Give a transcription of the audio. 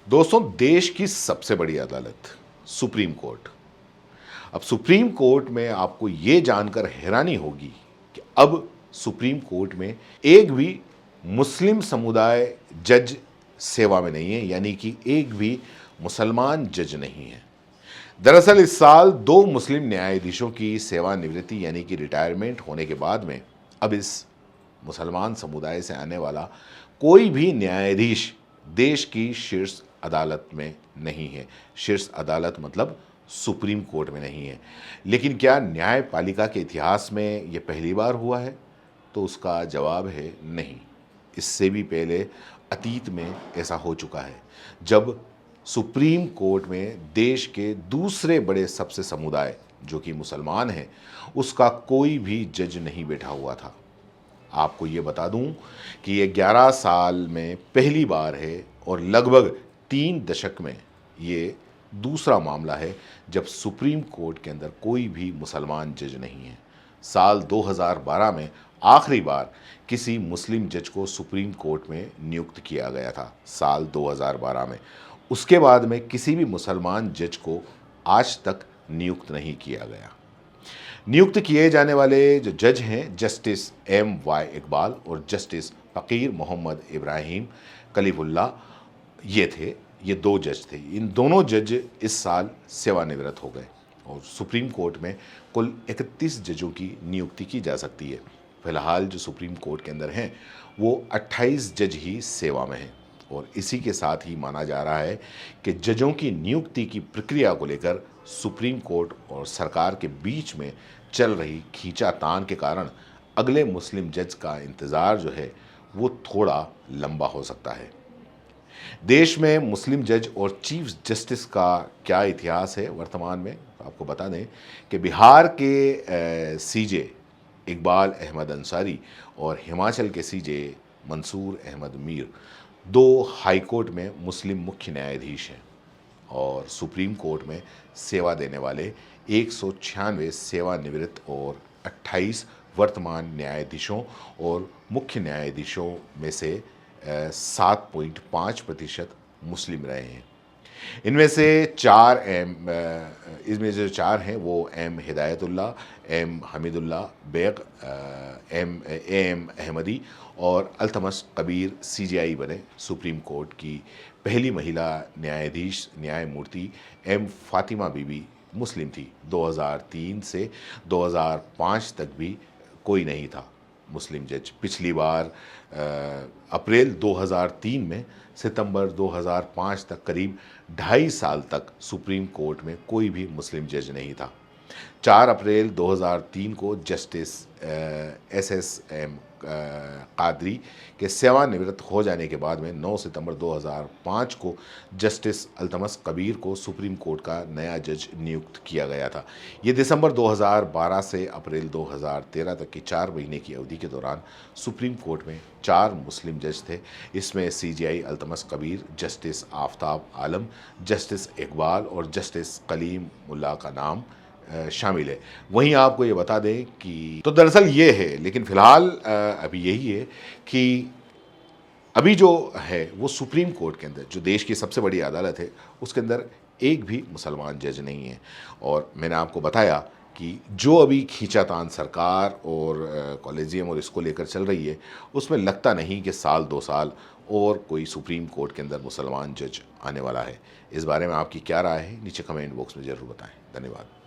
दोस्तों, देश की सबसे बड़ी अदालत सुप्रीम कोर्ट। अब सुप्रीम कोर्ट में आपको ये जानकर हैरानी होगी कि अब सुप्रीम कोर्ट में एक भी मुस्लिम समुदाय जज सेवा में नहीं है, यानी कि एक भी मुसलमान जज नहीं है। दरअसल इस साल दो मुस्लिम न्यायाधीशों की सेवानिवृत्ति यानी कि रिटायरमेंट होने के बाद में अब इस मुसलमान समुदाय से आने वाला कोई भी न्यायाधीश देश की शीर्ष अदालत में नहीं है। शीर्ष अदालत मतलब सुप्रीम कोर्ट में नहीं है। लेकिन क्या न्यायपालिका के इतिहास में यह पहली बार हुआ है? तो उसका जवाब है नहीं। इससे भी पहले अतीत में ऐसा हो चुका है, जब सुप्रीम कोर्ट में देश के दूसरे बड़े सबसे समुदाय जो कि मुसलमान हैं, उसका कोई भी जज नहीं बैठा हुआ था। आपको ये बता दूं कि ये 11 साल में पहली बार है और लगभग 3 दशक में ये दूसरा मामला है जब सुप्रीम कोर्ट के अंदर कोई भी मुसलमान जज नहीं है। साल 2012 में आखिरी बार किसी मुस्लिम जज को सुप्रीम कोर्ट में नियुक्त किया गया था, साल 2012 में। उसके बाद में किसी भी मुसलमान जज को आज तक नियुक्त नहीं किया गया। नियुक्त किए जाने वाले जो जज हैं, जस्टिस M.Y. इकबाल और जस्टिस फ़कीर मोहम्मद इब्राहिम कलीमुल्लाह, ये दो जज थे। इन दोनों जज इस साल सेवानिवृत्त हो गए और सुप्रीम कोर्ट में कुल 31 जजों की नियुक्ति की जा सकती है। फिलहाल जो सुप्रीम कोर्ट के अंदर हैं वो 28 जज ही सेवा में हैं और इसी के साथ ही माना जा रहा है कि जजों की नियुक्ति की प्रक्रिया को लेकर सुप्रीम कोर्ट और सरकार के बीच में चल रही खींचातान के कारण अगले मुस्लिम जज का इंतज़ार जो है वो थोड़ा लंबा हो सकता है। देश में मुस्लिम जज और चीफ जस्टिस का क्या इतिहास है वर्तमान में, आपको बता दें कि बिहार के सीजे इकबाल अहमद अंसारी और हिमाचल के सीजे मंसूर अहमद मीर दो हाई कोर्ट में मुस्लिम मुख्य न्यायाधीश हैं और सुप्रीम कोर्ट में सेवा देने वाले 196 सेवानिवृत्त और 28 वर्तमान न्यायाधीशों और मुख्य न्यायाधीशों में से 7.5% मुस्लिम रहे हैं। इनमें से इसमें जो चार हैं वो M Hidayatullah, M Hamidullah Beg, M Ahmadi और अल्तमस कबीर CJI बने। सुप्रीम कोर्ट की पहली महिला न्यायाधीश न्यायमूर्ति M फातिमा बीबी मुस्लिम थी। 2003 से 2005 तक भी कोई नहीं था मुस्लिम जज। पिछली बार अप्रैल 2003 में सितंबर 2005 तक करीब 2.5 साल तक सुप्रीम कोर्ट में कोई भी मुस्लिम जज नहीं था। 4 अप्रैल 2003 को जस्टिस SSM कादरी के सेवानिवृत्त हो जाने के बाद में 9 सितंबर 2005 को जस्टिस अल्तमस कबीर को सुप्रीम कोर्ट का नया जज नियुक्त किया गया था। ये दिसंबर 2012 से अप्रैल 2013 तक की 4 महीने की अवधि के दौरान सुप्रीम कोर्ट में 4 मुस्लिम जज थे। इसमें CJI अल्तमस कबीर, जस्टिस आफ्ताब आलम, जस्टिस इकबाल और जस्टिस कलीमुल्लाह का नाम शामिल है। वहीं आपको ये बता दें कि तो दरअसल ये है, लेकिन फ़िलहाल अभी यही है कि अभी जो है वो सुप्रीम कोर्ट के अंदर, जो देश की सबसे बड़ी अदालत है, उसके अंदर एक भी मुसलमान जज नहीं है। और मैंने आपको बताया कि जो अभी खींचातान सरकार और कॉलेजियम और इसको लेकर चल रही है, उसमें लगता नहीं कि साल 2 साल और कोई सुप्रीम कोर्ट के अंदर मुसलमान जज आने वाला है। इस बारे में आपकी क्या राय है? नीचे कमेंट बॉक्स में ज़रूर बताएं। धन्यवाद।